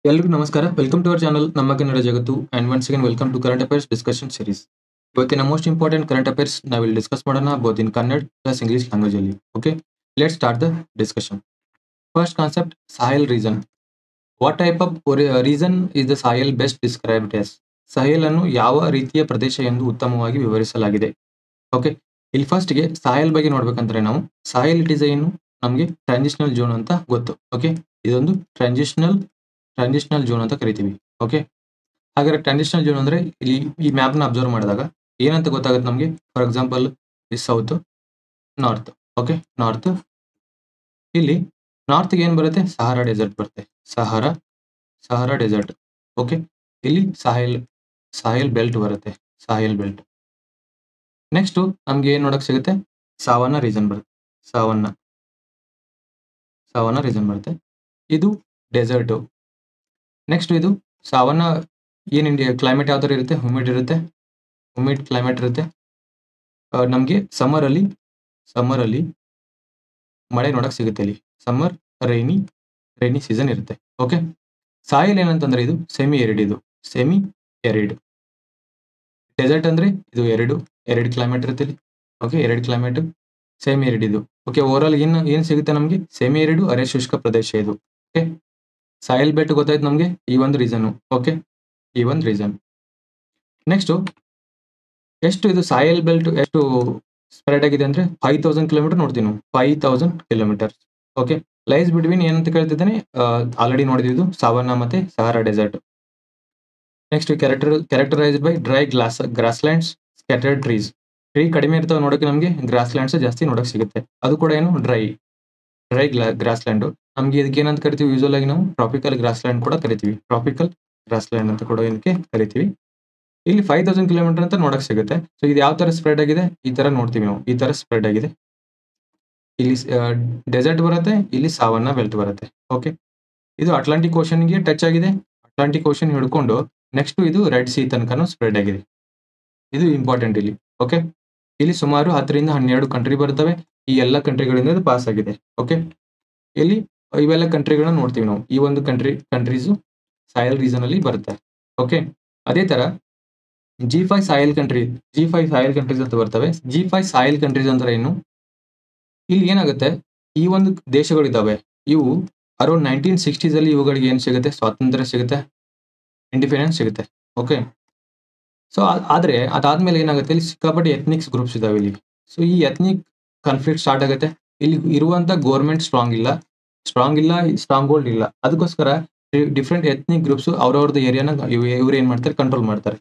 ಎಲ್ರಿಗೂ ನಮಸ್ಕಾರ. Welcome to our channel Namma Kannada Jagattu and once again welcome to current affairs discussion series. ಇವತ್ತಿನ most important current affairs ನಾವಿಲ್ಲಿ discuss ಮಾಡೋಣ both in Kannada plus English language ಅಲ್ಲಿ. Okay, let's start the discussion. First concept, Sahel region. What type of region is the Sahel best described as? Sahel ಅನ್ನು ಯಾವ ರೀತಿಯ ಪ್ರದೇಶ ಎಂದು ಉತ್ತಮವಾಗಿ ವಿವರಿಸಲಾಗಿದೆ. ಓಕೆ, ಇಲ್ಲಿ ಫಸ್ಟ್ ಗೆ ಸಾಹೆಲ್ ಬಗ್ಗೆ ನೋಡ್ಬೇಕಂದ್ರೆ ನಾವು ಸಾಹೆಲ್ ಇಟ್ ಇಸ್ ಏನು ನಮಗೆ ಟ್ರಾನ್ಸಿಷನಲ್ ಝೋನ್ ಅಂತ ಗೊತ್ತು. ಓಕೆ, ಇದೊಂದು ಟ್ರಾನ್ಸಿಷನಲ್ ಝೋನ್ ಅಂತ ಕರಿತೀವಿ. ಓಕೆ, ಹಾಗಾದ್ರೆ ಟ್ರಾನ್ಸಿಷನಲ್ ಝೋನ್ ಅಂದ್ರೆ ಇಲ್ಲಿ ಈ ಮ್ಯಾಪ್ ನ ಅಬ್ಸರ್ವ್ ಮಾಡಿದಾಗ ಏನಂತ ಗೊತ್ತಾಗುತ್ತೆ ನಮಗೆ. For example south, north. Okay, north, ಇಲ್ಲಿ ನಾರ್ತ್ ಗೆ ಏನ್ ಬರುತ್ತೆ, ಸಹಾರಾ ಡೆಸರ್ಟ್ ಬರುತ್ತೆ. Sahara desert. ಓಕೆ, ಇಲ್ಲಿ ಸಾಹೆಲ್ ಬೆಲ್ಟ್ ಬರುತ್ತೆ. ಸಾಹೆಲ್ ಬೆಲ್ಟ್. ನೆಕ್ಸ್ಟ್ ನಮ್ಗೆ ಏನ್ ನೋಡಕ್ ಸಿಗುತ್ತೆ, ಸಾವನ್ನ ರೀಜನ್ ಬರುತ್ತೆ. ಸಾವನ್ನ ರೀಜನ್ ಬರುತ್ತೆ. ಇದು ಡೆಸರ್ಟ್. ನೆಕ್ಸ್ಟ್ ಇದು ಸಾವನ್ನ ಏನ್ ಇಂಡಿಯಾ ಕ್ಲೈಮೇಟ್ ಯಾವ ತರ ಇರುತ್ತೆ, ಹ್ಯೂಮಿಡ್ ಕ್ಲೈಮೇಟ್ ಇರುತ್ತೆ. ನಮ್ಗೆ ಸಮ್ಮರ್ ಅಲ್ಲಿ ಮಳೆ ನೋಡಕ್ ಸಿಗುತ್ತೆ. ಇಲ್ಲಿ ಸಮ್ಮರ್ ರೈನಿ ಸೀಸನ್ ಇರುತ್ತೆ. ಓಕೆ, ಸಾಯಿಲ್ ಏನಂತಂದ್ರೆ ಇದು ಸೆಮಿ ಎರಿಡ್. ಡೆಸರ್ಟ್ ಅಂದ್ರೆ ಇದು ಎರಡು ಕ್ಲೈಮೇಟ್ ಇರುತ್ತೆ ಇಲ್ಲಿ. ಓಕೆ, ಎರಡು ಕ್ಲೈಮೇಟ್ ಸೆಮಿ ಎರಿಡ್ ಇದು. ಓಕೆ, ಓವರ್ ಆಲ್ ಏನ್ ಸಿಗುತ್ತೆ ನಮ್ಗೆ, ಸೆಮಿ ಎರಿಡ್ ಅರೆ ಶುಷ್ಕ ಪ್ರದೇಶ ಇದು. ಓಕೆ, ಸಾಯಿಲ್ ಬೆಲ್ಟ್ ಗೊತ್ತಾಯ್ತು ನಮ್ಗೆ, ಈ ಒಂದು ರೀಸನ್. ಓಕೆ, ಈ ಒಂದು ರೀಸನ್. ನೆಕ್ಸ್ಟ್ ಎಷ್ಟು ಇದು ಸಾಯಿಲ್ ಬೆಲ್ಟ್ ಎಷ್ಟು ಸ್ಪ್ರೆಡ್ ಆಗಿದೆ ಅಂದ್ರೆ 5000 ಕಿಲೋಮೀಟರ್ ನೋಡ್ತೀವಿ ನಾವು. 5000 ಕಿಲೋಮೀಟರ್. ಓಕೆ, ಲೈಸ್ ಬಿಟ್ವೀನ್ ಏನಂತ ಕೇಳ್ತಿದ್ದಾನೆ, ಆಲ್ರೆಡಿ ನೋಡಿದ್ದು ಸಾವನ್ನ ಮತ್ತೆ Sahara desert. Next characterised by dry grasslands, scattered trees. Tree ಕಡಿಮೆ ಇರ್ತಾವೆ ನೋಡಕ್ಕೆ, ನಮಗೆ ಗ್ರಾಸ್ ಲ್ಯಾಂಡ್ಸ್ ಜಾಸ್ತಿ ನೋಡಕ್ ಸಿಗುತ್ತೆ. ಅದು ಕೂಡ ಏನು ಡ್ರೈ ಗ್ರಾಸ್ ಲ್ಯಾಂಡ್. ನಮ್ಗೆ ಇದಕ್ಕೆ ಏನಂತ ಕರಿತೀವಿ, ಯೂಶುವಲ್ ಆಗಿ ನಾವು ಟ್ರಾಪಿಕಲ್ ಗ್ರಾಸ್ ಲ್ಯಾಂಡ್ ಕೂಡ ಕರಿತೀವಿ. ಟ್ರಾಪಿಕಲ್ ಗ್ರಾಸ್ ಲ್ಯಾಂಡ್ ಅಂತ ಕೂಡ ಇದಕ್ಕೆ ಕರಿತೀವಿ. ಇಲ್ಲಿ 5000 ಕಿಲೋಮೀಟರ್ ಅಂತ ನೋಡಕ್ ಸಿಗುತ್ತೆ. ಸೊ ಇದು ಯಾವ ತರ ಸ್ಪ್ರೆಡ್ ಆಗಿದೆ, ಈ ತರ ನೋಡ್ತೀವಿ ನಾವು. ಈ ತರ ಸ್ಪ್ರೆಡ್ ಆಗಿದೆ. ಇಲ್ಲಿ ಡೆಸರ್ಟ್ ಬರುತ್ತೆ, ಇಲ್ಲಿ ಸಾವನ್ನ ಬೆಲ್ಟ್ ಬರುತ್ತೆ. ಓಕೆ, ಇದು ಅಟ್ಲಾಂಟಿಕ್ ಓಷನ್ ಗೆ ಟಚ್ ಆಗಿದೆ. ಅಟ್ಲಾಂಟಿಕ್ ಓಷನ್ ಹಿಡ್ಕೊಂಡು ನೆಕ್ಸ್ಟ್ ಇದು ರೆಡ್ ಸಿ ತನಕನೂ ಸ್ಪ್ರೆಡ್ ಆಗಿದೆ. ಇದು ಇಂಪಾರ್ಟೆಂಟ್ ಇಲ್ಲಿ. ಓಕೆ, ಇಲ್ಲಿ ಸುಮಾರು 10 ರಿಂದ 12 ಕಂಟ್ರಿ ಬರ್ತವೆ. ಈ ಎಲ್ಲ ಕಂಟ್ರಿಗಳಿಂದ ಇದು ಪಾಸ್ ಆಗಿದೆ. ಓಕೆ, ಇಲ್ಲಿ ಇವೆಲ್ಲ ಕಂಟ್ರಿಗಳನ್ನ ನೋಡ್ತೀವಿ ನಾವು. ಈ ಒಂದು ಕಂಟ್ರೀಸು ಸಾಯಲ್ ರೀಸನ್ ಅಲ್ಲಿ ಬರುತ್ತೆ. ಓಕೆ, ಅದೇ ತರ G5 ಸಾಯಿಲ್ ಕಂಟ್ರೀಸ್ ಅಂತ ಬರ್ತವೆ. G5 ಸಾಯಿಲ್ ಕಂಟ್ರೀಸ್ ಅಂದ್ರೆ ಏನು, ಇಲ್ಲಿ ಏನಾಗುತ್ತೆ, ಈ ಒಂದು ದೇಶಗಳಿದ್ದಾವೆ, ಇವು ಅರೌಂಡ್ 1960s ಅಲ್ಲಿ ಇವುಗಳಿಗೆ ಏನ್ ಸಿಗುತ್ತೆ, ಸ್ವಾತಂತ್ರ್ಯ ಸಿಗುತ್ತೆ, ಇಂಡಿಪೆಂಡೆನ್ಸ್ ಸಿಗುತ್ತೆ. ಓಕೆ, ಸೊ ಆದ್ರೆ ಅದಾದ್ಮೇಲೆ ಏನಾಗುತ್ತೆ, ಇಲ್ಲಿ ಸಿಕ್ಕಾಪಟ್ಟೆ ಎಥ್ನಿಕ್ಸ್ ಗ್ರೂಪ್ಸ್ ಇದಾವೆ ಇಲ್ಲಿ. ಸೊ ಈ ಎಥ್ನಿಕ್ ಕಾನ್ಫ್ಲಿಕ್ಟ್ ಸ್ಟಾರ್ಟ್ ಆಗುತ್ತೆ. ಇಲ್ಲಿ ಇರುವಂತ ಗೌರ್ಮೆಂಟ್ ಸ್ಟ್ರಾಂಗ್ ಇಲ್ಲ, ಸ್ಟ್ರಾಂಗ್ ಹೋಲ್ಡ್ ಇಲ್ಲ. ಅದಕ್ಕೋಸ್ಕರ ಡಿಫ್ರೆಂಟ್ ಎಥ್ನಿಕ್ ಗ್ರೂಪ್ಸ್ ಅವ್ರವ್ರದ್ದು ಏರಿಯಾನ ಇವ್ರು ಏನ್ ಮಾಡ್ತಾರೆ, ಕಂಟ್ರೋಲ್ ಮಾಡ್ತಾರೆ.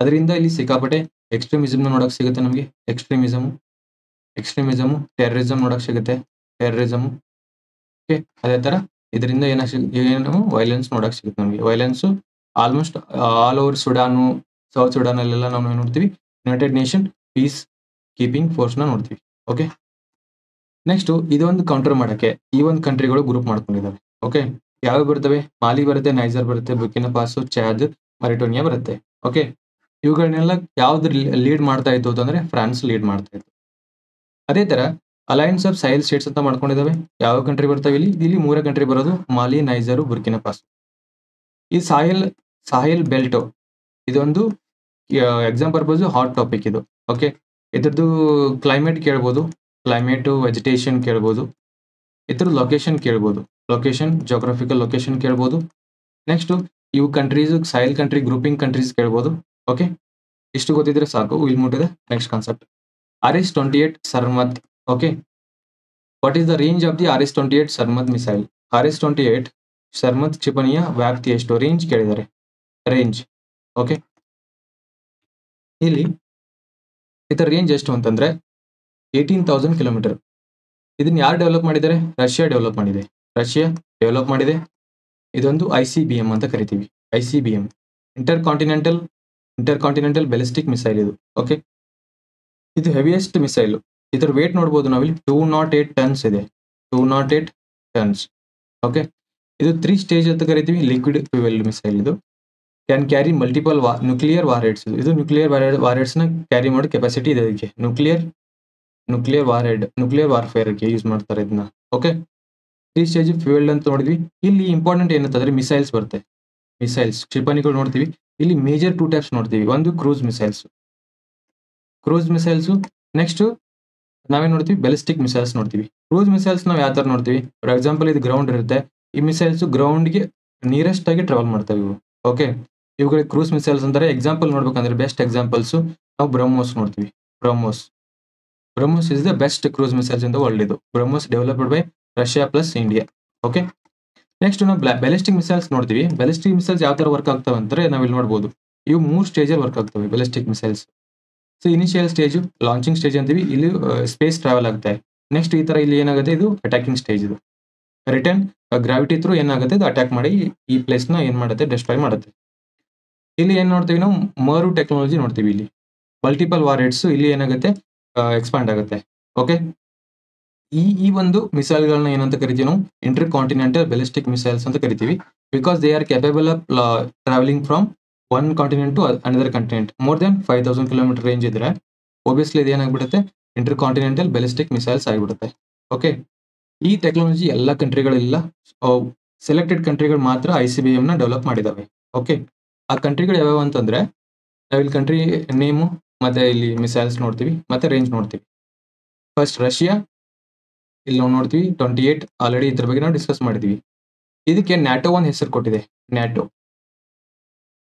ಅದರಿಂದ ಇಲ್ಲಿ ಸಿಕ್ಕಾಪಟ್ಟೆ ಎಕ್ಸ್ಟ್ರೀಮಿಸಮ್ ನೋಡಕ್ ಸಿಗುತ್ತೆ ನಮಗೆ. ಎಕ್ಸ್ಟ್ರೀಮಿಸಮ್, ಟೆರರಿಸಮ್ ನೋಡಕ್ ಸಿಗುತ್ತೆ. ಓಕೆ, ಅದೇ ತರ ಇದರಿಂದ ಏನು ವೈಲೆನ್ಸ್ ನೋಡಕ್ ಸಿಗುತ್ತೆ ನಮಗೆ. Violence almost all over Sudan, South Sudan ಅಲ್ಲೆಲ್ಲ ನಾವು ಏನ್ ನೋಡ್ತೀವಿ, United Nation peace keeping force ನ ನೋಡ್ತೀವಿ. ಓಕೆ, ನೆಕ್ಸ್ಟ್ ಇದೊಂದು ಕೌಂಟರ್ ಮಾಡಕ್ಕೆ ಈ ಒಂದು ಕಂಟ್ರಿಗಳು ಗ್ರೂಪ್ ಮಾಡ್ಕೊಂಡಿದ್ದಾವೆ. ಓಕೆ, ಯಾವ ಬರ್ತವೆ, ಮಾಲಿ ಬರುತ್ತೆ, ನೈಜರ್ ಬರುತ್ತೆ, ಬುರ್ಕಿನಾ ಫಾಸೋ, ಚಾದ್, ಮರಿಟೋನಿಯಾ ಬರುತ್ತೆ. ಓಕೆ, ಇವುಗಳನ್ನೆಲ್ಲ ಯಾವ್ದು ಲೀಡ್ ಮಾಡ್ತಾ ಇತ್ತು ಅಂತಂದ್ರೆ ಫ್ರಾನ್ಸ್ ಲೀಡ್ ಮಾಡ್ತಾ ಇತ್ತು. ಅದೇ ತರ ಅಲಯನ್ಸ್ ಆಫ್ ಸಾಯಿಲ್ ಸ್ಟೇಟ್ಸ್ ಅಂತ ಮಾಡ್ಕೊಂಡಿದ್ದಾವೆ. ಯಾವ ಕಂಟ್ರಿ ಬರ್ತವೆ ಇಲ್ಲಿ 3 ಕಂಟ್ರಿ ಬರೋದು, ಮಾಲಿ, ನೈಜರು, ಬುರ್ಕಿನಾ ಫಾಸೋ. ಈ ಸಾಹಿಲ್ ಬೆಲ್ಟ್ ಇದೊಂದು ಎಕ್ಸಾಮ್ ಪರ್ಪಸ್ ಹಾಟ್ ಟಾಪಿಕ್ ಇದು. ಓಕೆ, ಇದ್ರದ್ದು ಕ್ಲೈಮೇಟ್ ಕೇಳ್ಬೋದು, ಕ್ಲೈಮೇಟ್ ವೆಜಿಟೇಷನ್ ಕೇಳ್ಬೋದು, ಇದ್ರ ಲೊಕೇಶನ್ ಕೇಳ್ಬೋದು, ಜೋಗ್ರಫಿಕಲ್ ಲೊಕೇಶನ್ ಕೇಳ್ಬೋದು. ನೆಕ್ಸ್ಟ್ ಇವು countries Sahel country grouping countries ಕೇಳ್ಬೋದು. ಓಕೆ, ಇಷ್ಟು ಗೊತ್ತಿದ್ರೆ ಸಾಕು. Will move to the next concept, RS-28 Sarmat. Okay, what is the range of the RS-28 Sarmat missile? RS-28 Sarmat ಕ್ಷಿಪಣಿಯ ವ್ಯಾಪ್ತಿ ಎಷ್ಟು? ರೇಂಜ್ ಕೇಳಿದ್ದಾರೆ, ರೇಂಜ್. ಓಕೆ, ಇಲ್ಲಿ ಇದರ ರೇಂಜ್ ಎಷ್ಟು ಅಂತಂದ್ರೆ 18,000 ಕಿಲೋಮೀಟರ್. ಇದನ್ನ ಯಾರು ಡೆವಲಪ್ ಮಾಡಿದ್ದಾರೆ? ರಷ್ಯಾ ಡೆವಲಪ್ ಮಾಡಿದೆ. ಇದೊಂದು ICBM ಅಂತ ಕರಿತೀವಿ. ICBM, inter continental ballistic missile ಇದು. ಓಕೆ, ಇದು ಹೆವಿಯೆಸ್ಟ್ ಮಿಸೈಲ್. ಇದರ ವೇಟ್ ನೋಡಬಹುದು ನಾವಿಲ್ಲಿ 208 ಟನ್ಸ್ ಇದೆ. 208 ಟನ್ಸ್. ಓಕೆ, ಇದು 3 ಸ್ಟೇಜ್ ಅಂತ ಕರಿತೀವಿ. ಲಿಕ್ವಿಡ್ ಫ್ಯೂಯಲ್ ಮಿಸೈಲ್ ಇದು. Can carry multiple nuclear war heads. ಇದು ನ್ಯೂಕ್ಲಿಯರ್ ವಾರ್ ಹೆಡ್ಸ್ ನ ಕ್ಯಾರಿ ಮಾಡೋ ಕೆಪಾಸಿಟಿ ಇದೆ ಇದಕ್ಕೆ. ನ್ಯೂಕ್ಲಿಯರ್ ವಾರ್ಫೇರ್ ಗೆ ಯೂಸ್ ಮಾಡ್ತಾರೆ ಇದನ್ನ. ಓಕೆ, 3 ಸ್ಟೇಜ್ ಫ್ಯೂಯಲ್ ಅಂತ ನೋಡಿದ್ವಿ. ಇಲ್ಲಿ ಇಂಪಾರ್ಟೆಂಟ್ ಏನಂತಂದ್ರೆ ಮಿಸೈಲ್ಸ್ ಬರುತ್ತೆ. ಮಿಸೈಲ್ಸ್ ಕ್ಷಿಪಣಿಗಳು ನೋಡ್ತೀವಿ. ಇಲ್ಲಿ ಮೇಜರ್ 2 ಟೈಪ್ಸ್ ನೋಡ್ತೀವಿ. ಒಂದು ಕ್ರೂಸ್ ಮಿಸೈಲ್ಸ್, ನೆಕ್ಸ್ಟ್ ನಾವೇನ್ ನೋಡ್ತೀವಿ ಬೆಲಿಸ್ಟಿಕ್ ಮಿಸೈಲ್ಸ್ ನೋಡ್ತೀವಿ. ಕ್ರೂಸ್ ಮಿಸೈಲ್ಸ್ ನಾವು ಯಾವ ತರ ನೋಡ್ತೀವಿ, ಫಾರ್ ಎಕ್ಸಾಂಪಲ್ ಇದು ಗ್ರೌಂಡ್ ಇರುತ್ತೆ, ಈ ಮಿಸೈಲ್ಸ್ ಗ್ರೌಂಡ್ಗೆ ನಿಯರೆಸ್ಟ್ ಆಗಿ ಟ್ರಾವೆಲ್ ಮಾಡ್ತವೆ ಇವು. ಓಕೆ, ಇವುಗಳಿಗೆ ಕ್ರೂಸ್ ಮಿಸೈಲ್ಸ್ ಅಂತಾರೆ. ಎಕ್ಸಾಂಪಲ್ ನೋಡ್ಬೇಕಂದ್ರೆ ಬೆಸ್ಟ್ ಎಕ್ಸಾಂಪಲ್ಸ್ ನಾವು ಬ್ರಹ್ಮೋಸ್ ನೋಡ್ತೀವಿ. BrahMos is the best cruise missiles in the world. ಇದು BrahMos developed by Russia plus India. Okay, next ನಾವು ಬ್ಯಾಲಿಸ್ಟಿಕ್ ಮಿಸೈಲ್ಸ್ ನೋಡ್ತೀವಿ. ಬ್ಯಾಲಿಸ್ಟಿಕ್ ಮಿಸೈಲ್ಸ್ ಯಾವ ತರ ವರ್ಕ್ ಆಗ್ತವೆ ಅಂದ್ರೆ ನಾವಿಲ್ಲಿ ನೋಡ್ಬೋದು, ಇವು 3 ಸ್ಟೇಜಲ್ಲಿ ವರ್ಕ್ ಆಗ್ತವೆ ballistic missiles. So initial stage, launching stage ಅಂತೀವಿ. ಇಲ್ಲಿ ಸ್ಪೇಸ್ ಟ್ರಾವೆಲ್ ಆಗುತ್ತೆ. ನೆಕ್ಸ್ಟ್ ಈ ತರ ಇಲ್ಲಿ ಏನಾಗುತ್ತೆ, ಇದು ಅಟ್ಯಾಕಿಂಗ್ ಸ್ಟೇಜ್. ಇದು ರಿಟರ್ನ್ ಗ್ರಾವಿಟಿ ಥ್ರೂ ಏನಾಗುತ್ತೆ, ಇದು ಅಟ್ಯಾಕ್ ಮಾಡಿ ಈ ಪ್ಲೇಸ್ ನ ಏನ್ ಮಾಡುತ್ತೆ, ಡಿಸ್ಟ್ರಾಯ್ ಮಾಡುತ್ತೆ. ಇಲ್ಲಿ ಏನ್ ನೋಡ್ತೀವಿ ನಾವು, ಮರು ಟೆಕ್ನಾಲಜಿ ನೋಡ್ತೀವಿ. ಇಲ್ಲಿ ಮಲ್ಟಿಪಲ್ ವಾರ್ ಹೆಡ್ಸ್ ಇಲ್ಲಿ ಏನಾಗುತ್ತೆ, ಎಕ್ಸ್ಪಾಂಡ್ ಆಗುತ್ತೆ. ಓಕೆ, ಈ ಒಂದು ಮಿಸೈಲ್ ಗಳನ್ನ ಏನಂತ ಕರಿತೀವಿ ನಾವು, ಇಂಟರ್ ಕಾಂಟಿನೆಂಟಲ್ ಬ್ಯಾಲಿಸ್ಟಿಕ್ ಮಿಸೈಲ್ಸ್ ಅಂತ ಕರಿತೀವಿ. Because they are capable of travelling from one continent to another continent. More than 5000 kilometre range ಇದ್ರೆ ಒಬ್ವಿಯಸ್ಲಿ ಇದು ಏನಾಗ್ಬಿಡುತ್ತೆ, ಇಂಟರ್ ಕಾಂಟಿನೆಂಟಲ್ ಬ್ಯಾಲಿಸ್ಟಿಕ್ ಮಿಸೈಲ್ಸ್ ಆಗಿಬಿಡುತ್ತೆ. ಓಕೆ, ಈ ಟೆಕ್ನಾಲಜಿ ಎಲ್ಲ ಕಂಟ್ರಿಗಳಿಲ್ಲ, ಸೆಲೆಕ್ಟೆಡ್ ಕಂಟ್ರಿಗಳು ಮಾತ್ರ ICBM ನ ಡೆವಲಪ್ ಮಾಡಿದಾವೆ. ಓಕೆ, ಆ ಕಂಟ್ರಿಗಳು ಯಾವ್ಯಾವ ಅಂತಂದ್ರೆ ನಾವಿಲ್ಲಿ ಕಂಟ್ರಿ ನೇಮು ಮತ್ತೆ ಇಲ್ಲಿ ಮಿಸೈಲ್ಸ್ ನೋಡ್ತೀವಿ, ಮತ್ತೆ ರೇಂಜ್ ನೋಡ್ತೀವಿ. ಫಸ್ಟ್ ರಷ್ಯಾ, ಇಲ್ಲಿ ನಾವು ನೋಡ್ತೀವಿ 28. ಆಲ್ರೆಡಿ ಇದ್ರ ಬಗ್ಗೆ ನಾವು ಡಿಸ್ಕಸ್ ಮಾಡಿದ್ವಿ. ಇದಕ್ಕೆ ನ್ಯಾಟೋ ಒಂದು ಹೆಸರು ಕೊಟ್ಟಿದೆ. NATO,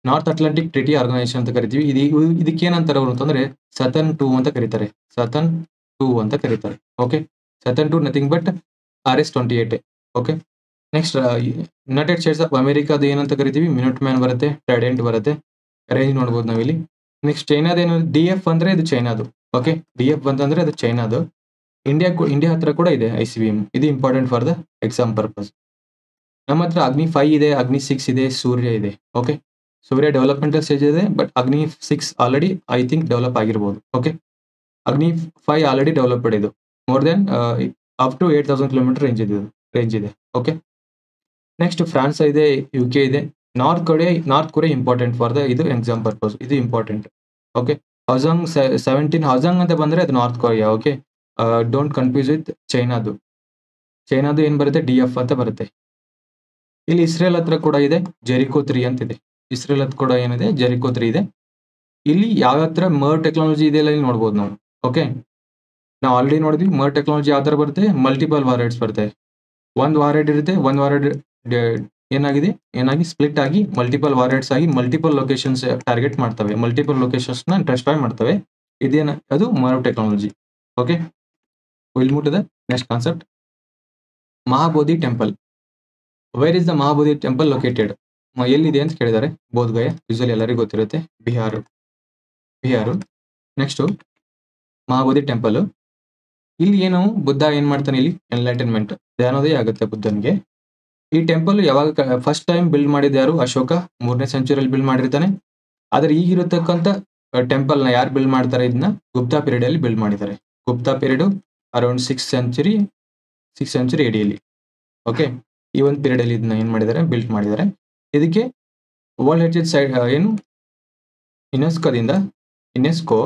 North Atlantic Treaty Organisation ಅಂತ ಕರಿತೀವಿ. ಇದಕ್ಕೆ ಏನಂತಾರೆ ಅವರು ಅಂತಂದ್ರೆ ಸತನ್ 2 ಅಂತ ಕರೀತಾರೆ. Okay, ಸತನ್ 2 nothing but RS-28. Okay, next United States of ಅಮೆರಿಕಾದ ಏನಂತ ಕರಿತೀವಿ, ಮಿನಿಟ್ ಮ್ಯಾನ್ ಬರುತ್ತೆ, ಟ್ರೈಡೆಂಟ್ ಬರುತ್ತೆ. ರೇಂಜ್ ನೋಡ್ಬೋದು ನಾವಿಲ್ಲಿ. ನೆಕ್ಸ್ಟ್ ಚೈನಾದೇನು, DF ಅಂದ್ರೆ ಇದು ಚೈನಾದು. ಓಕೆ, DF ಅಂತಂದ್ರೆ ಅದು ಚೈನಾದು. ಇಂಡಿಯಾ ಹತ್ರ ಕೂಡ ಇದೆ ICBM. ಇದು important for the exam purpose. ನಮ್ಮ ಹತ್ರ ಅಗ್ನಿ 5 ಇದೆ, ಅಗ್ನಿ 6 ಇದೆ, ಸೂರ್ಯ ಇದೆ. ಓಕೆ, ಸೂರ್ಯ ಡೆವಲಪ್ಮೆಂಟಲ್ ಸ್ಟೇಜ್ ಇದೆ, but Agni 6 already I think develop ಆಗಿರ್ಬೋದು. Okay, Agni 5 already developed. ಇದು more than up to 8000 kilometre range ಇದೆ. ಓಕೆ, ನೆಕ್ಸ್ಟ್ ಫ್ರಾನ್ಸ್ ಇದೆ, UK ಇದೆ. North Korea important for the ಇದು ಎಕ್ಸಾಮ್ ಪರ್ಪಸ್. ಇದು ಇಂಪಾರ್ಟೆಂಟ್. ಓಕೆ, ಹಜಾಂಗ್ 17 ಹಜಾಂಗ್ ಅಂತ ಬಂದ್ರೆ ಅದು North Korea. Okay, don't confuse with ಚೈನಾದು ಏನ್ ಬರುತ್ತೆ, DF ಅಂತ ಬರುತ್ತೆ. ಇಲ್ಲಿ ಇಸ್ರೇಲ್ ಹತ್ರ ಕೂಡ ಇದೆ, ಜೆರಿಕೋ 3 ಅಂತ ಇದೆ. ಇಸ್ರೇಲ್ ಹತ್ರ ಕೂಡ ಏನಿದೆ, ಜೆರಿಕೋ 3 ಇದೆ. ಇಲ್ಲಿ ಯಾವ ಹತ್ರ ಮರ್ ಟೆಕ್ನಾಲಜಿ ಇದೆ ಇಲ್ಲಿ ನೋಡ್ಬೋದು ನಾವು. ಓಕೆ, ನಾವು ಆಲ್ರೆಡಿ ನೋಡಿದ್ವಿ ಮರ್ ಟೆಕ್ನಾಲಜಿ ಯಾವ ತರ ಬರುತ್ತೆ, ಮಲ್ಟಿಪಲ್ ವಾರ್ ಹೆಡ್ಸ್ ಬರುತ್ತೆ. ಒಂದು ವಾರ್ ಹೆಡ್ ಇರುತ್ತೆ, ಒಂದು ವಾರ್ ಹೆಡ್ ಏನಾಗಿ ಸ್ಪ್ಲಿಟ್ ಆಗಿ ಮಲ್ಟಿಪಲ್ ವಾರ್ ಹೆಡ್ಸ್ ಆಗಿ ಮಲ್ಟಿಪಲ್ ಲೊಕೇಶನ್ಸ್ ಟಾರ್ಗೆಟ್ ಮಾಡ್ತವೆ, ಮಲ್ಟಿಪಲ್ ಲೊಕೇಶನ್ಸ್ ನ ಡಿಸ್ಟ್ರಾಯ್ ಮಾಡ್ತವೆ. ಅದು MIRV technology. Okay, will move to the next concept, Mahabodhi temple. Where is the Mahabodhi temple located? ಎಲ್ಲಿದೆ ಅಂತ ಕೇಳಿದ್ದಾರೆ. ಬೋಧಗಯ, ಯೂಶಲಿ ಎಲ್ಲರಿಗೂ ಗೊತ್ತಿರುತ್ತೆ, ಬಿಹಾರ. Next Mahabodhi temple. ಇಲ್ಲಿ ಏನು ಬುದ್ಧ ಏನ್ ಮಾಡ್ತಾನೆ, ಇಲ್ಲಿ ಎನ್ಲೈಟನ್ಮೆಂಟ್, ಧ್ಯಾನೋದಯ ಆಗುತ್ತೆ ಬುದ್ಧನ್ಗೆ. ಈ ಟೆಂಪಲ್ ಯಾವಾಗ ಫಸ್ಟ್ ಟೈಮ್ ಬಿಲ್ಡ್ ಮಾಡಿದ ಯಾರು, ಅಶೋಕ 3ನೇ ಸೆಂಚುರಿಯಲ್ಲಿ ಬಿಲ್ಡ್ ಮಾಡಿರ್ತಾನೆ. ಆದ್ರೆ ಈಗಿರತಕ್ಕಂಥ ಟೆಂಪಲ್ ನ ಯಾರು ಬಿಲ್ಡ್ ಮಾಡ್ತಾರೆ, ಇದನ್ನ ಗುಪ್ತಾ ಪೀರಿಯಡ್ ಅಲ್ಲಿ ಬಿಲ್ಡ್ ಮಾಡಿದ್ದಾರೆ. Gupta period around 6th century AD. Okay, ಈ ಒಂದು ಪೀರಿಯಡ್ ಅಲ್ಲಿ ಇದನ್ನ ಏನ್ ಮಾಡಿದ್ದಾರೆ, ಬಿಲ್ಡ್ ಮಾಡಿದ್ದಾರೆ. ಇದಕ್ಕೆ ವರ್ಲ್ಡ್ ಹೆರಿಟೇಜ್ ಸೈಟ್ ಏನು UNESCO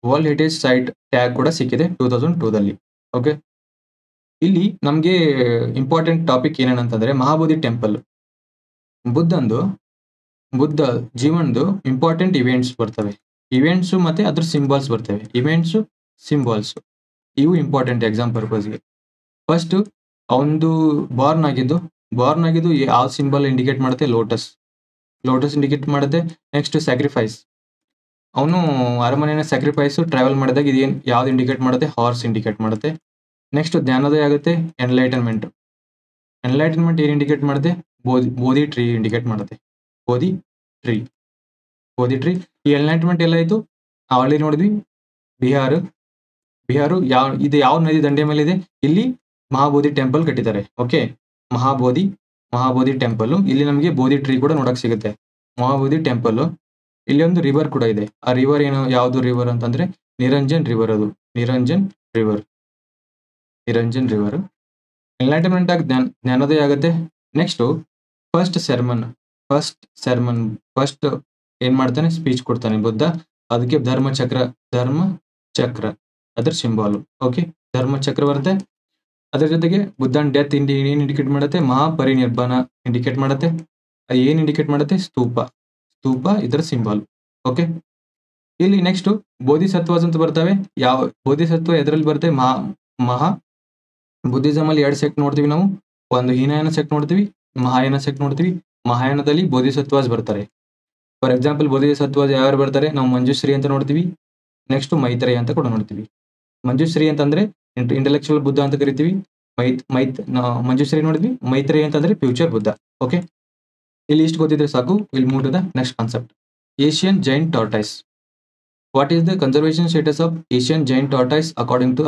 world heritage site tag ಕೂಡ ಸಿಕ್ಕಿದೆ 2002ದಲ್ಲಿ. ಓಕೆ, ಇಲ್ಲಿ ನಮ್ಗೆ ಇಂಪಾರ್ಟೆಂಟ್ ಟಾಪಿಕ್ ಏನೇನಂತಂದ್ರೆ ಮಹಾಬೋಧಿ ಟೆಂಪಲ್, ಬುದ್ಧ ಜೀವನದು ಇಂಪಾರ್ಟೆಂಟ್ ಇವೆಂಟ್ಸ್ ಬರ್ತವೆ. ಇವೆಂಟ್ಸ್ ಮತ್ತೆ ಅದ್ರ ಸಿಂಬಲ್ಸ್ ಬರ್ತವೆ. ಇವೆಂಟ್ಸ್, ಸಿಂಬಲ್ಸ್ ಇವು ಇಂಪಾರ್ಟೆಂಟ್ ಎಕ್ಸಾಮ್ ಪರ್ಪಸ್ಗೆ. ಫಸ್ಟ್ ಅವನು ಬಾರ್ನ್ ಆಗಿದ್ದು ಯಾವ ಸಿಂಬಲ್ ಇಂಡಿಕೇಟ್ ಮಾಡುತ್ತೆ, ಲೋಟಸ್ ಇಂಡಿಕೇಟ್ ಮಾಡುತ್ತೆ. ನೆಕ್ಸ್ಟ್ ಸ್ಯಾಕ್ರಿಫೈಸ್, ಅವನು ಅರಮನೆಯ ಸ್ಯಾಕ್ರಿಫೈಸ್ ಟ್ರಾವೆಲ್ ಮಾಡಿದಾಗ ಇದೇನು ಯಾವ್ದು ಇಂಡಿಕೇಟ್ ಮಾಡುತ್ತೆ, ಹಾರ್ಸ್ ಇಂಡಿಕೇಟ್ ಮಾಡುತ್ತೆ. ನೆಕ್ಸ್ಟ್ ಜ್ಞಾನೋದಯ ಆಗುತ್ತೆ, ಎನ್ಲೈಟನ್ಮೆಂಟ್ ಏನ್ ಇಂಡಿಕೇಟ್ ಮಾಡುತ್ತೆ, ಬೋಧಿ ಟ್ರೀ ಇಂಡಿಕೇಟ್ ಮಾಡುತ್ತೆ. ಬೋಧಿ ಟ್ರೀ. ಈ ಎನ್ಲೈಟನ್ಮೆಂಟ್ ಎಲ್ಲ ಆಯ್ತು, ಆಲ್ರೆಡಿ ನೋಡಿದ್ವಿ. ಬಿಹಾರ ಇದು ಯಾವ ನದಿ ದಂಡೆ ಮೇಲೆ ಇದೆ, ಇಲ್ಲಿ ಮಹಾಬೋಧಿ ಟೆಂಪಲ್ ಕಟ್ಟಿದ್ದಾರೆ. Okay, Mahabodhi temple. ಇಲ್ಲಿ ನಮಗೆ ಬೋಧಿ ಟ್ರೀ ಕೂಡ ನೋಡಕ್ ಸಿಗುತ್ತೆ. ಮಹಾಬೋಧಿ ಟೆಂಪಲ್. ಇಲ್ಲಿ ಒಂದು ರಿವರ್ ಕೂಡ ಇದೆ. ಆ ರಿವರ್ ಯಾವ್ದು ರಿವರ್ ಅಂತಂದ್ರೆ ನಿರಂಜನ್ ರಿವರ್. ಅದು ನಿರಂಜನ್ ರಿವರ್. ಎನ್ಲೈಟನ್ಮೆಂಟ್ ಆಗಿ ಜ್ಞಾನೋದಯ ಆಗುತ್ತೆ. ನೆಕ್ಸ್ಟ್ ಫಸ್ಟ್ ಏನ್ ಮಾಡ್ತಾನೆ, ಸ್ಪೀಚ್ ಕೊಡ್ತಾನೆ ಬುದ್ಧ. ಅದಕ್ಕೆ ಧರ್ಮಚಕ್ರ ಅದ್ರ ಸಿಂಬಾಲ್. ಓಕೆ, ಧರ್ಮಚಕ್ರ ಬರುತ್ತೆ. ಅದ್ರ ಜೊತೆಗೆ ಬುದ್ಧನ ಡೆತ್ ಏನ್ ಇಂಡಿಕೇಟ್ ಮಾಡುತ್ತೆ, ಮಹಾಪರಿನಿರ್ವಾಣ ಇಂಡಿಕೇಟ್ ಮಾಡುತ್ತೆ. ಏನು ಇಂಡಿಕೇಟ್ ಮಾಡುತ್ತೆ? ಸ್ತೂಪ. ಸ್ತೂಪ ಇದರ ಸಿಂಬಲ್. ಓಕೆ. ಇಲ್ಲಿ ನೆಕ್ಸ್ಟ್ ಬೋಧಿಸತ್ವಸ್ ಅಂತ ಬರ್ತವೆ. ಯಾವ ಬೋಧಿಸತ್ವ ಎದ್ರಲ್ಲಿ ಬರುತ್ತೆ? ಮಹಾ ಬುದ್ಧಿಸಮ್ ಅಲ್ಲಿ 2 ಸೆಕ್ಟ್ ನೋಡ್ತೀವಿ ನಾವು. ಒಂದು ಹೀನಯಾನ ಸೆಕ್ಟ್ ನೋಡ್ತೀವಿ, ಮಹಾಯಾನ ಸೆಕ್ಟ್ ನೋಡ್ತೀವಿ. ಮಹಾಯಾನದಲ್ಲಿ ಬೋಧಿಸತ್ವಾಸ್ ಬರ್ತಾರೆ. ಫಾರ್ ಎಕ್ಸಾಂಪಲ್ ಬೋಧಿಸತ್ವಾಸ್ ಯಾರು ಬರ್ತಾರೆ? ನಾವು ಮಂಜುಶ್ರೀ ಅಂತ ನೋಡ್ತೀವಿ. ನೆಕ್ಸ್ಟ್ ಮೈತ್ರೇಯ ಅಂತ ಕೂಡ ನೋಡ್ತೀವಿ. ಮಂಜುಶ್ರೀ ಅಂತಂದ್ರೆ ಇಂಟೆಲೆಕ್ಚುಯಲ್ ಬುದ್ಧ ಅಂತ ಕರಿತೀವಿ. ಮಂಜುಶ್ರೀ ನೋಡಿದ್ವಿ. ಮೈತ್ರೇಯ ಅಂತಂದ್ರೆ ಫ್ಯೂಚರ್ ಬುದ್ಧ. ಓಕೆ. ಇಲ್ಲಿ ಇಷ್ಟು ಗೊತ್ತಿದ್ರೆ ಸಾಕು. Will move to the next concept. Asian giant tortoise. What is the conservation status of Asian giant tortoise according to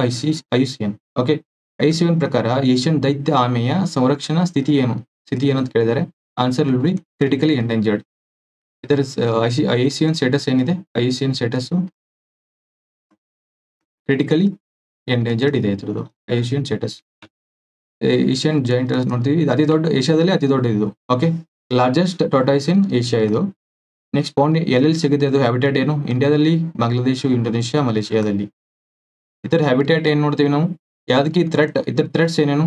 IUCN? Okay. IUCN ಪ್ರಕಾರ ಏಷ್ಯನ್ ದೈತ್ಯ ಆಮೆಯ ಸಂರಕ್ಷಣಾ ಸ್ಥಿತಿ ಏನು ಅಂತ ಕೇಳಿದರೆ answer will be critically endangered. ಇದರ ಐಯುಸಿಎನ್ ಸ್ಟೇಟಸ್ ಏನಿದೆ? ಐಯುಸಿಎನ್ ಸ್ಟೇಟಸ್ ಕ್ರಿಟಿಕಲಿ ಎಂಡೇಂಜರ್ಡ್ ಇದೆ ಇದ್ರದ್ದು ಐಯುಸಿಎನ್ ಸ್ಟೇಟಸ್. ಏಷ್ಯನ್ ಜೈಂಟ್ ನೋಡ್ತೀವಿ. ಇದು ಅತಿ ದೊಡ್ಡ, ಏಷ್ಯಾದಲ್ಲಿ ಅತಿ ದೊಡ್ಡ ಇದು. ಓಕೆ. ಲಾರ್ಜೆಸ್ಟ್ ಟಾರ್ಟೈಸ್ ಇನ್ ಏಷ್ಯಾ ಇದು. ನೆಕ್ಸ್ಟ್ ಪೌಂಡ್ ಎಲ್ಲೆಲ್ಲಿ ಸಿಗುತ್ತೆ? ಅದು ಹ್ಯಾಬಿಟೇಟ್ ಏನು? ಇಂಡಿಯಾದಲ್ಲಿ, ಬಾಂಗ್ಲಾದೇಶ, ಇಂಡೋನೇಷ್ಯಾ, ಮಲೇಷಿಯಾದಲ್ಲಿ. ಇದರ ಹ್ಯಾಬಿಟೇಟ್ ಏನು ನೋಡ್ತೀವಿ ನಾವು? ಯಾವ್ದಕ್ಕೆ ಥ್ರೆಟ್? ಇದ್ರ ಥ್ರೆಟ್ಸ್ ಏನೇನು?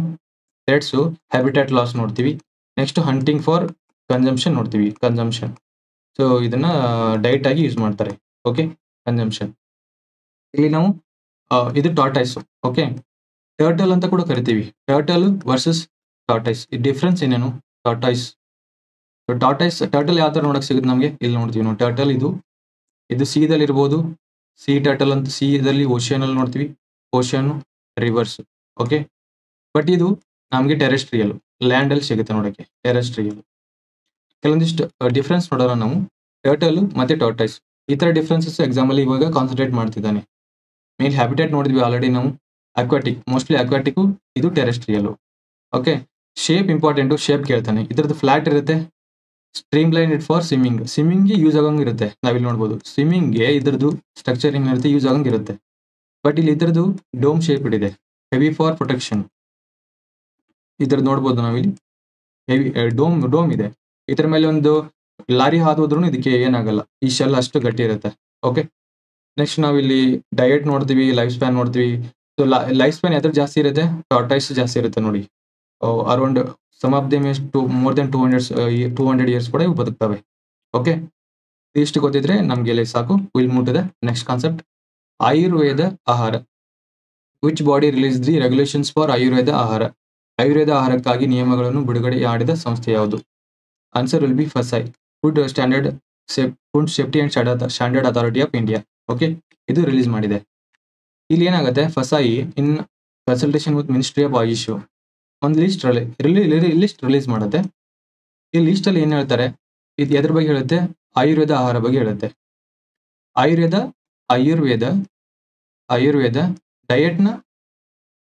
ಥ್ರೆಟ್ಸು ಹ್ಯಾಬಿಟೇಟ್ ಲಾಸ್ ನೋಡ್ತೀವಿ. ನೆಕ್ಸ್ಟ್ ಹಂಟಿಂಗ್ ಫಾರ್ ಕನ್ಸಂಪ್ಷನ್ ನೋಡ್ತೀವಿ. ಕನ್ಸಂಪ್ಷನ್. ಸೊ ಇದನ್ನ ಡೈಟ್ ಆಗಿ ಯೂಸ್ ಮಾಡ್ತಾರೆ. ಓಕೆ. ಕನ್ಸಂಪ್ಷನ್. ಇಲ್ಲಿ ನಾವು ಇದು ಟಾರ್ಟೈಸ್. ಓಕೆ. ಟರ್ಟಲ್ ಅಂತ ಕೂಡ ಕರಿತೀವಿ. Turtle versus tortoise. ಈ ಡಿಫ್ರೆನ್ಸ್ ಏನೇನು? ಟಾರ್ಟೈಸ್ ಟರ್ಟಲ್ ಯಾವ ತರ ನೋಡಕ್ ಸಿಗುತ್ತೆ ನಮಗೆ? ಇಲ್ಲಿ ನೋಡ್ತೀವಿ ನಾವು ಟರ್ಟಲ್. ಇದು ಸೀದಲ್ಲಿ ಇರ್ಬೋದು. ಸಿ ಟರ್ಟಲ್ ಅಂತ ಸೀದಲ್ಲಿ, ಓಷಿಯನ್ ಅಲ್ಲಿ ನೋಡ್ತೀವಿ. Ocean, reverse. ಓಕೆ. ಬಟ್ ಇದು ನಮಗೆ ಟೆರೆಸ್ಟ್ರಿಯಲ್, ಲ್ಯಾಂಡ್ ಅಲ್ಲಿ ಸಿಗುತ್ತೆ ನೋಡಕ್ಕೆ. ಟೆರೆಸ್ಟ್ರಿಯಲ್. ಕೆಲವೊಂದಿಷ್ಟು ಡಿಫ್ರೆನ್ಸ್ ನೋಡೋಣ ನಾವು. ಟರ್ಟಲ್ ಮತ್ತೆ ಟಾರ್ಟೈಸ್ ಈ ತರ ಡಿಫ್ರೆನ್ಸಸ್ ಎಕ್ಸಾಮ್ ಅಲ್ಲಿ ಇವಾಗ ಕಾನ್ಸಂಟ್ರೇಟ್ ಮಾಡ್ತಿದ್ದಾನೆ. ಮೇನ್ ಹ್ಯಾಬಿಟೇಟ್ ನೋಡಿದ್ವಿ ಆಲ್ರೆಡಿ ನಾವು. Aquatic, mostly aquatic. ಇದು terrestrial. Okay. Shape important. Shape ಕೇಳ್ತಾನೆ. ಇದ್ರದ್ದು ಫ್ಲಾಟ್ ಇರುತ್ತೆ. ಸ್ಟ್ರೀಮ್ ಲೈನ್ ಇಟ್ ಫಾರ್ ಸ್ವಿಮ್ಮಿಂಗ್ಗೆ ಯೂಸ್ ಆಗಂಗಿರುತ್ತೆ. ನಾವಿಲ್ಲಿ ನೋಡ್ಬೋದು ಸ್ವಿಮ್ಮಿಂಗ್ಗೆ ಇದ್ರದ್ದು ಸ್ಟ್ರಕ್ಚರ್ ಏನಿರುತ್ತೆ ಯೂಸ್ ಆಗಂಗಿರುತ್ತೆ. ಬಟ್ ಇಲ್ಲಿ ಇದ್ರದ್ದು ಡೋಮ್ ಶೇಪ್ ಇದೆ. Heavy for protection. ಇದ್ರದ್ದು ನೋಡ್ಬೋದು ನಾವಿಲ್ಲಿ ಹೆವಿ ಡೋಮ್ ಇದೆ. ಇದ್ರ ಮೇಲೆ ಒಂದು ಲಾರಿ ಹಾದೋದ್ರೂ ಇದಕ್ಕೆ ಏನಾಗಲ್ಲ. ಈ ಶೆಲ್ ಅಷ್ಟು ಗಟ್ಟಿ ಇರುತ್ತೆ. ಓಕೆ. ನೆಕ್ಸ್ಟ್ ನಾವಿಲ್ಲಿ ಡಯಟ್ ನೋಡ್ತೀವಿ, ಲೈಫ್ ಸ್ಪ್ಯಾನ್ ನೋಡ್ತೀವಿ. ಸೊ ಲೈಫ್ ಸ್ಪ್ಯಾನ್ ಎದ್ರ ಜಾಸ್ತಿ ಇರುತ್ತೆ? ಟಾರ್ಟೈಸ್ ಜಾಸ್ತಿ ಇರುತ್ತೆ ನೋಡಿ. Around some of them more than 200 years ಕೂಡ ಇವು ಬದುಕ್ತವೆ. ಓಕೆ. ಇಷ್ಟು ಗೊತ್ತಿದ್ರೆ ನಮ್ಗೆ ಇಲ್ಲಿ ಸಾಕು. Will move to the next concept. Ayurveda Aahar. Which body release the regulations for Ayurveda Aahar? Ayurveda ಆಹಾರಕ್ಕಾಗಿ ನಿಯಮಗಳನ್ನು ಬಿಡುಗಡೆ ಮಾಡಿದ ಸಂಸ್ಥೆ ಯಾವುದು? Answer will be FSSAI, food safety and standard authority of India. Okay. ಇದು ರಿಲೀಸ್ ಮಾಡಿದೆ. ಇಲ್ಲಿ ಏನಾಗುತ್ತೆ? FSSAI in consultation with ministry of AYUSH ಒಂದು ಲಿಸ್ಟ್ ರಿಲೀಸ್ ಮಾಡುತ್ತೆ. ಈ ಲಿಸ್ಟ್ ಅಲ್ಲಿ ಏನ್ ಹೇಳ್ತಾರೆ? ಇದು ಎದ್ರ ಬಗ್ಗೆ ಹೇಳುತ್ತೆ? ಆಯುರ್ವೇದ ಆಹಾರ ಬಗ್ಗೆ ಹೇಳುತ್ತೆ. ಆಯುರ್ವೇದ ಡಯಟ್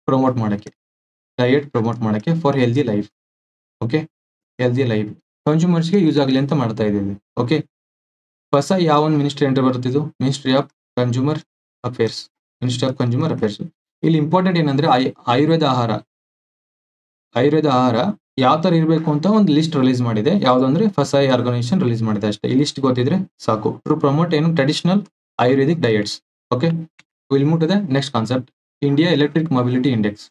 ಪ್ರಮೋಟ್ ಮಾಡಕ್ಕೆ for healthy life. Okay. Healthy life ಕನ್ಸ್ಯೂಮರ್ಸ್ಗೆ ಯೂಸ್ ಆಗಲಿ ಅಂತ ಮಾಡ್ತಾ ಇದ್ದೀವಿ. ಓಕೆ. ಫಸೈ ಯಾವ ಒಂದು ಮಿನಿಸ್ಟ್ರಿ ಅಂಡರ್ ಬರ್ತಿದ್ದು? Ministry of consumer affairs. ಇಲ್ಲಿ ಇಂಪಾರ್ಟೆಂಟ್ ಏನಂದ್ರೆ ಆಯುರ್ವೇದ ಆಹಾರ ಯಾವ ತರ ಇರಬೇಕು ಅಂತ ಒಂದು ಲಿಸ್ಟ್ ರಿಲೀಸ್ ಮಾಡಿದೆ. ಯಾವ್ದಂದ್ರೆ ಫಸೈ ಆರ್ಗನೈಸೇಷನ್ ರಿಲೀಸ್ ಮಾಡಿದೆ ಅಷ್ಟೇ. ಈ ಲಿಸ್ಟ್ ಗೊತ್ತಿದ್ರೆ ಸಾಕು. ಟು ಪ್ರಮೋಟ್ ಏನು traditional Ayurvedic diets. Okay. Will move to the next concept. India electric mobility index.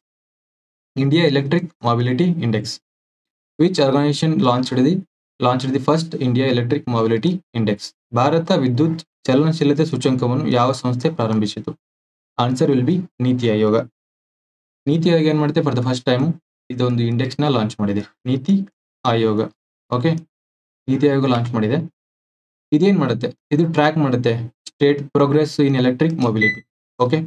Which organisation launched the first India electric mobility index? Bharat ವಿದ್ಯುತ್ ಚಲನಶೀಲತೆ ಸೂಚ್ಯಂಕವನ್ನು ಯಾವ ಸಂಸ್ಥೆ ಪ್ರಾರಂಭಿಸಿತು? Answer will B NITI Aayog. NITI Aayog ಏನ್ ಮಾಡುತ್ತೆ? ಫಾರ್ ದ ಫಸ್ಟ್ ಟೈಮ್ ಇದೊಂದು index ನ ಲಾಂಚ್ ಮಾಡಿದೆ. ನೀತಿ ಆಯೋಗ. ಓಕೆ. ನೀತಿ ಆಯೋಗ ಲಾಂಚ್ ಮಾಡಿದೆ. ಇದೇನ್ ಮಾಡುತ್ತೆ? ಇದು ಟ್ರ್ಯಾಕ್ ಮಾಡುತ್ತೆ state progress in electric mobility. Okay.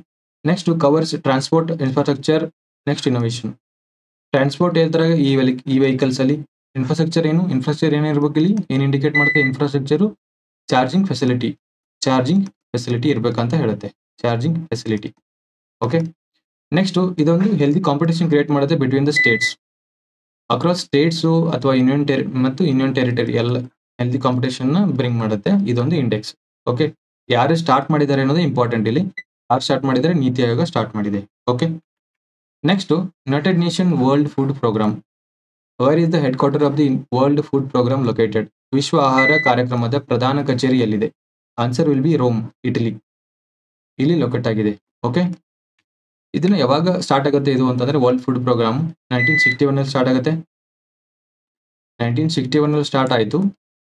Next covers transport infrastructure. Next innovation. Transport ಹೇಳ್ತಾರೆ ಈ ವೆಹಿಕಲ್ಸ್ ಅಲ್ಲಿ. ಇನ್ಫ್ರಾಸ್ಟ್ರಕ್ಚರ್ ಏನಿರ್ಬೇಕು? ಇಲ್ಲಿ ಏನ್ ಇಂಡಿಕೇಟ್ ಮಾಡುತ್ತೆ? ಇನ್ಫ್ರಾಸ್ಟ್ರಕ್ಚರ್ ಚಾರ್ಜಿಂಗ್ ಫೆಸಿಲಿಟಿ ಇರ್ಬೇಕಂತ ಹೇಳುತ್ತೆ. Charging facility. ಓಕೆ. ನೆಕ್ಸ್ಟ್ ಇದೊಂದು ಹೆಲ್ದಿ ಕಾಂಪಿಟೇಷನ್ ಕ್ರಿಯೇಟ್ ಮಾಡುತ್ತೆ between the States. Across States ಅಥವಾ ಯೂನಿಯನ್ ಟೆರಿಟರಿ ಎಲ್ಲ ಹೆಲ್ದಿ ಕಾಂಪಿಟೇಷನ್ ನ ಬ್ರಿಂಗ್ ಮಾಡುತ್ತೆ ಇದೊಂದು ಇಂಡೆಕ್ಸ್. ಓಕೆ. ಯಾರು ಸ್ಟಾರ್ಟ್ ಮಾಡಿದ್ದಾರೆ ಅನ್ನೋದು ಇಂಪಾರ್ಟೆಂಟ್ ಇಲ್ಲಿ. ಯಾರು ಸ್ಟಾರ್ಟ್ ಮಾಡಿದರೆ? ನೀತಿ ಆಯೋಗ ಸ್ಟಾರ್ಟ್ ಮಾಡಿದೆ. Okay. Next United Nation World Food Programme. Where is the headquarter of the World Food Programme located? ವಿಶ್ವ ಆಹಾರ ಕಾರ್ಯಕ್ರಮದ ಪ್ರಧಾನ ಕಚೇರಿ ಎಲ್ಲಿದೆ? Answer will be Rome, Italy. ಇಲ್ಲಿ ಲೊಕೇಟ್ ಆಗಿದೆ. ಓಕೆ. ಇದನ್ನ ಯಾವಾಗ ಸ್ಟಾರ್ಟ್ ಆಗುತ್ತೆ ಇದು ಅಂತಂದ್ರೆ ವರ್ಲ್ಡ್ ಫುಡ್ ಪ್ರೋಗ್ರಾಮ್ 1961 ಸ್ಟಾರ್ಟ್ ಆಗುತ್ತೆ. 1961 ಸ್ಟಾರ್ಟ್ ಆಯಿತು.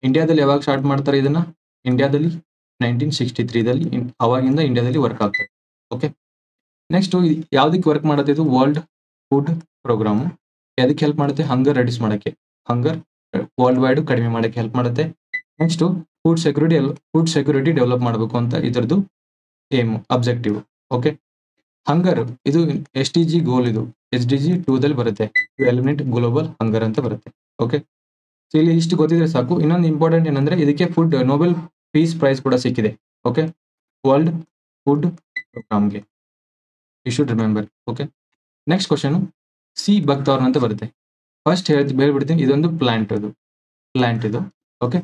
ಇಂಡಿಯಾದಲ್ಲಿ ಯಾವಾಗ ಸ್ಟಾರ್ಟ್ ಮಾಡ್ತಾರೆ ಇದನ್ನ? ಇಂಡಿಯಾದಲ್ಲಿ 1963ದಲ್ಲಿ ಅವಾಗಿಂದ ಇಂಡಿಯಾದಲ್ಲಿ ವರ್ಕ್ ಆಗ್ತದೆ. ಓಕೆ, ನೆಕ್ಸ್ಟ್ ಯಾವ್ದಕ್ಕೆ ವರ್ಕ್ ಮಾಡುತ್ತೆ ಇದು? World Food Programme. ಅದಕ್ಕೆ ಹೆಲ್ಪ್ ಮಾಡುತ್ತೆ? ಹಂಗರ್ ರೆಡ್ಯೂಸ್ ಮಾಡೋಕ್ಕೆ, ಹಂಗರ್ ವರ್ಲ್ಡ್ ವೈಡ್ ಕಡಿಮೆ ಮಾಡೋಕ್ಕೆ ಹೆಲ್ಪ್ ಮಾಡುತ್ತೆ. ನೆಕ್ಸ್ಟ್ ಫುಡ್ ಸೆಕ್ಯೂರಿಟಿ ಡೆವಲಪ್ ಮಾಡಬೇಕು ಅಂತ ಇದರದ್ದು ಏಮ್, ಅಬ್ಜೆಕ್ಟಿವ್. ಓಕೆ, ಹಂಗರ್ ಇದು SDG ಗೋಲ್, ಇದು SDG 2ದಲ್ಲಿ ಬರುತ್ತೆ, ಟು ಎಲಿಮಿನೇಟ್ ಗ್ಲೋಬಲ್ ಹಂಗರ್ ಅಂತ ಬರುತ್ತೆ. ಓಕೆ, ಸೊ ಇಲ್ಲಿ ಇಷ್ಟು ಗೊತ್ತಿದ್ರೆ ಸಾಕು. ಇನ್ನೊಂದು ಇಂಪಾರ್ಟೆಂಟ್ ಏನಂದ್ರೆ ಇದಕ್ಕೆ ನೊಬೆಲ್ ಪೀಸ್ ಪ್ರೈಸ್ ಕೂಡ ಸಿಕ್ಕಿದೆ. ಓಕೆ, ವರ್ಲ್ಡ್ ಫುಡ್ ಪ್ರೋಗ್ರಾಮ್ಗೆ, you should remember. Okay, next question, sea buckthorn ಅಂತ ಬರುತ್ತೆ. ಫಸ್ಟ್ ಹೇಳ್ಬಿಡ್ತೀನಿ, ಇದೊಂದು ಪ್ಲಾಂಟ್ ಇದು. Okay,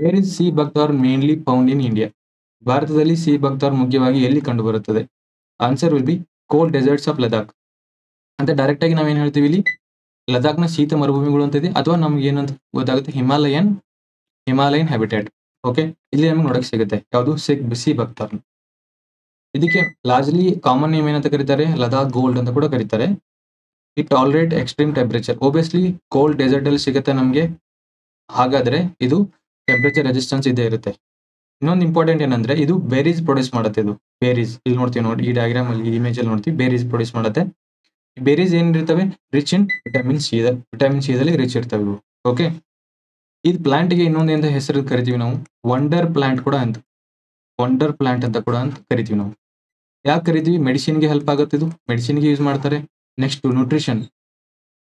where is sea buckthorn mainly found in India? ಭಾರತದಲ್ಲಿ ಸಿ ಬಕ್ತಾರ್ ಮುಖ್ಯವಾಗಿ ಎಲ್ಲಿ ಕಂಡು ಬರುತ್ತದೆ? Answer will be cold deserts of Ladakh ಅಂತ. ಡೈರೆಕ್ಟ್ ಆಗಿ ನಾವೇನು ಹೇಳ್ತೀವಿ ಇಲ್ಲಿ? ಲದಾಖ್ನ ಶೀತ ಮರುಭೂಮಿಗಳು ಅಂತ ಇದೆ, ಅಥವಾ ನಮ್ಗೆ ಏನಂತ ಗೊತ್ತಾಗುತ್ತೆ? Himalayan habitat. ಓಕೆ, ಇಲ್ಲಿ ನಮ್ಗೆ ನೋಡಕ್ ಸಿಗುತ್ತೆ ಯಾವುದು? ಸಿ ಬಕ್ತಾರ್ನ್. ಇದಕ್ಕೆ ಲಾರ್ಜ್ಲಿ ಕಾಮನ್ ನೇಮ್ ಏನಂತ ಕರೀತಾರೆ? ಲದಾಖ್ ಗೋಲ್ಡ್ ಅಂತ ಕೂಡ ಕರೀತಾರೆ. It tolerate extreme temperature. Obviously cold desert ಅಲ್ಲಿ ಸಿಗುತ್ತೆ ನಮಗೆ, ಹಾಗಾದ್ರೆ ಇದು ಟೆಂಪರೇಚರ್ ರೆಸಿಸ್ಟೆನ್ಸ್ ಇದೇ ಇರುತ್ತೆ. ಇನ್ನೊಂದು ಇಂಪಾರ್ಟೆಂಟ್ ಏನಂದ್ರೆ ಇದು ಬೇರೀಸ್ ಪ್ರೊಡ್ಯೂಸ್ ಮಾಡುತ್ತೆ. ಇದು ಬೇರೀಸ್ ಇಲ್ಲಿ ನೋಡ್ತೀವಿ ನೋಡಿ, ಈ ಡಯಾಗ್ರಾಮ್ ಅಲ್ಲಿ, ಈ ಇಮೇಜ್ ಅಲ್ಲಿ ನೋಡ್ತೀವಿ, ಬೇರೀಸ್ ಪ್ರೊಡ್ಯೂಸ್ ಮಾಡುತ್ತೆ. ಬೇರೀಸ್ ಏನಿರ್ತವೆ? ರಿಚ್ ಇನ್ ವಿಟಮಿನ್ ಸಿ ದಲ್ಲಿ ರಿಚ್ ಇರ್ತವೆ ಇವು. ಓಕೆ, ಇದು ಪ್ಲಾಂಟ್ಗೆ ಇನ್ನೊಂದು ಎಂತ ಹೆಸರು ಕರಿತೀವಿ ನಾವು? ವಂಡರ್ ಪ್ಲಾಂಟ್ ಅಂತ ಕೂಡ ಕರಿತೀವಿ ನಾವು. ಯಾಕೆ ಕರಿತೀವಿ? ಮೆಡಿಸಿನ್ಗೆ ಹೆಲ್ಪ್ ಆಗುತ್ತೆ, ಇದು ಮೆಡಿಸಿನ್ಗೆ ಯೂಸ್ ಮಾಡ್ತಾರೆ. ನೆಕ್ಸ್ಟ್ ನ್ಯೂಟ್ರಿಷನ್,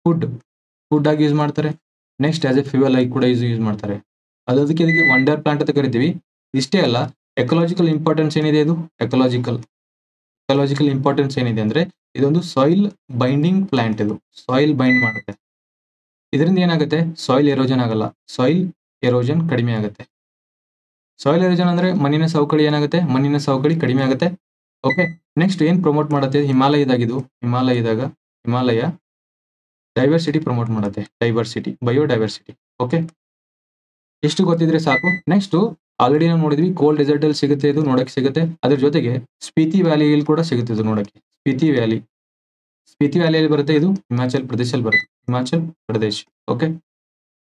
ಫುಡ್ ಆಗಿ ಯೂಸ್ ಮಾಡ್ತಾರೆ. ನೆಕ್ಸ್ಟ್ ಆಸ್ ಎ ಫ್ಯೂಯಲ್ ಆಗಿ ಕೂಡ ಯೂಸ್ ಮಾಡ್ತಾರೆ. ಅದಕ್ಕೆ ಇದಕ್ಕೆ ವಂಡರ್ ಪ್ಲಾಂಟ್ ಅಂತ ಕರಿತೀವಿ. ಇಷ್ಟೇ ಅಲ್ಲ, ಎಕಲಾಜಿಕಲ್ ಇಂಪಾರ್ಟೆನ್ಸ್ ಏನಿದೆ? ಇದು ಎಕಲಾಜಿಕಲ್ ಇಂಪಾರ್ಟೆನ್ಸ್ ಏನಿದೆ ಅಂದ್ರೆ ಇದೊಂದು ಸಾಯಿಲ್ ಬೈಂಡಿಂಗ್ ಪ್ಲಾಂಟ್. ಇದು ಸಾಯಿಲ್ ಬೈಂಡ್ ಮಾಡುತ್ತೆ. ಇದರಿಂದ ಏನಾಗುತ್ತೆ? ಸಾಯಿಲ್ ಎರೋಜನ್ ಆಗಲ್ಲ, ಸಾಯಿಲ್ ಎರೋಜನ್ ಕಡಿಮೆ ಆಗುತ್ತೆ. ಸಾಯಿಲ್ ಎರೋಜನ್ ಅಂದ್ರೆ ಮಣ್ಣಿನ ಸವಕಳಿ ಏನಾಗುತ್ತೆ? ಮಣ್ಣಿನ ಸವಕಳಿ ಕಡಿಮೆ ಆಗುತ್ತೆ. ಓಕೆ, ನೆಕ್ಸ್ಟ್ ಏನ್ ಪ್ರಮೋಟ್ ಮಾಡುತ್ತೆ? ಹಿಮಾಲಯ ಡೈವರ್ಸಿಟಿ ಪ್ರಮೋಟ್ ಮಾಡುತ್ತೆ, ಬಯೋಡೈವರ್ಸಿಟಿ. ಓಕೆ, ಎಷ್ಟು ಗೊತ್ತಿದ್ರೆ ಸಾಕು. ನೆಕ್ಸ್ಟ್ ಆಲ್ರೆಡಿ ನಾವು ನೋಡಿದ್ವಿ, ಕೋಲ್ಡ್ ಡೆಸರ್ಟ್ ಅಲ್ಲಿ ಸಿಗುತ್ತೆ, ಇದು ನೋಡಕ್ಕೆ ಸಿಗುತ್ತೆ. ಅದ್ರ ಜೊತೆಗೆ ಸ್ಪಿತಿ ವ್ಯಾಲಿಯಲ್ಲಿ ಕೂಡ ಸಿಗುತ್ತೆ ಇದು ನೋಡಕ್ಕೆ. ಸ್ಪಿತಿ ವ್ಯಾಲಿಯಲ್ಲಿ ಬರುತ್ತೆ, ಇದು ಹಿಮಾಚಲ್ ಪ್ರದೇಶಲ್ಲಿ ಬರುತ್ತೆ, ಹಿಮಾಚಲ್ ಪ್ರದೇಶ್. ಓಕೆ,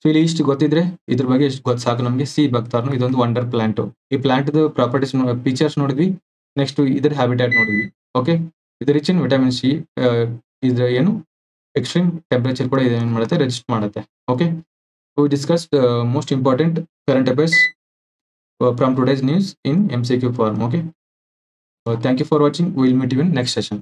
ಸೊ ಇಲ್ಲಿ ಇಷ್ಟು ಗೊತ್ತಿದ್ರೆ ಇದ್ರ ಬಗ್ಗೆ ಎಷ್ಟು ಗೊತ್ತು ಸಾಕು ನಮಗೆ. ಸಿ ಬಕ್ತಾರ್ನು ಇದೊಂದು ವಂಡರ್ ಪ್ಲಾಂಟ್. ಈ ಪ್ಲಾಂಟ್ ಪ್ರಾಪರ್ಟೀಸ್ ಫೀಚರ್ಸ್ ನೋಡಿದ್ವಿ. ನೆಕ್ಸ್ಟ್ ಇದ್ರ ಹ್ಯಾಬಿಟ್ಯಾಟ್ ನೋಡಿದ್ವಿ. ಓಕೆ, ಇದು ರಿಚ್ ಇನ್ ವಿಟಮಿನ್ ಸಿ, ಇದ್ರ ಏನು ಎಕ್ಸ್ಟ್ರೀಮ್ ಟೆಂಪರೇಚರ್ ಕೂಡ ಏನ್ ಮಾಡುತ್ತೆ? ರೆಸಿಸ್ಟ್ ಮಾಡುತ್ತೆ. Okay, we discussed most important current affairs from today's news in MCQ form. Okay, thank you for watching. We will meet you in next session.